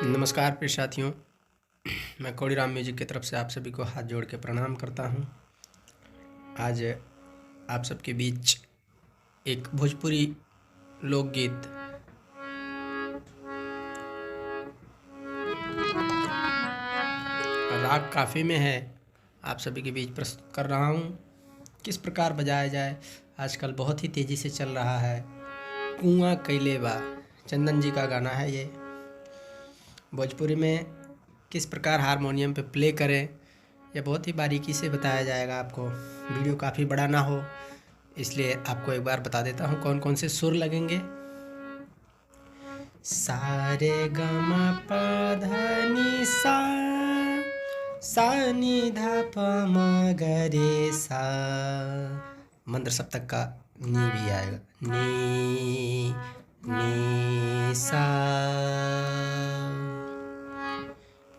नमस्कार प्रिय साथियों, मैं कोड़ीराम म्यूजिक की तरफ से आप सभी को हाथ जोड़ के प्रणाम करता हूं। आज आप सबके बीच एक भोजपुरी लोकगीत राग काफ़ी में है, आप सभी के बीच प्रस्तुत कर रहा हूं। किस प्रकार बजाया जाए, आजकल बहुत ही तेज़ी से चल रहा है। कुआं कैले बा, चंदन जी का गाना है ये। भोजपुरी में किस प्रकार हारमोनियम पे प्ले करें, यह बहुत ही बारीकी से बताया जाएगा आपको। वीडियो काफ़ी बड़ा ना हो, इसलिए आपको एक बार बता देता हूँ कौन कौन से सुर लगेंगे। सा रे ग म प ध नि सा, सा नि ध प म ग रे सा। मंद्र सप्तक का नी भी आएगा, नी नी सा।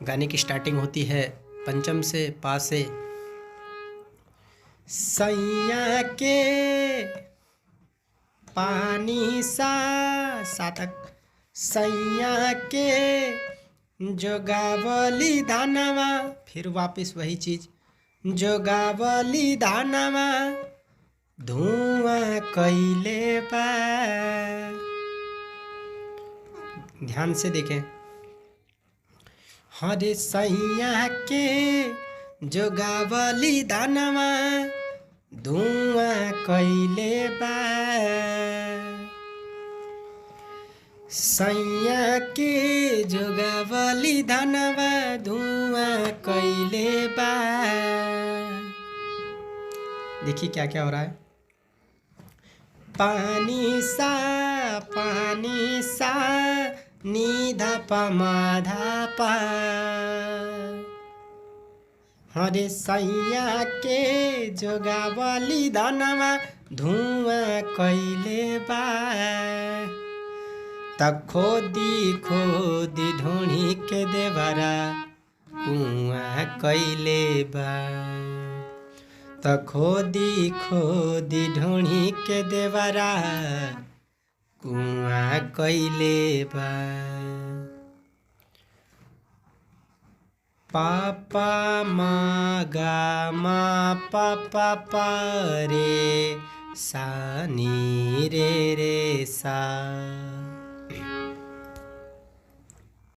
गाने की स्टार्टिंग होती है पंचम से, पा से। सैया के पानी सा, सा तक। सैया के जोगावली धानवा, फिर वापस वही चीज। जोगावली धानवा धुआं कैले बा। ध्यान से देखें। हरे सैया के जोगावली धानवा धुआं कैले बा। सैया के जोगावली धानवा धुआं कैले बा। देखिए क्या क्या हो रहा है। पानी सा नी धा प म धा प। हरे सैया के जोगावली धनवा धुआं कैले बा। त खोदी ढूंढी के देवरा कुआं कैले बा। त खोदी ढूंढी के देवरा कुआं कैले बा। पापा मा गा मा पापा पा रे सा नी रे रे सा।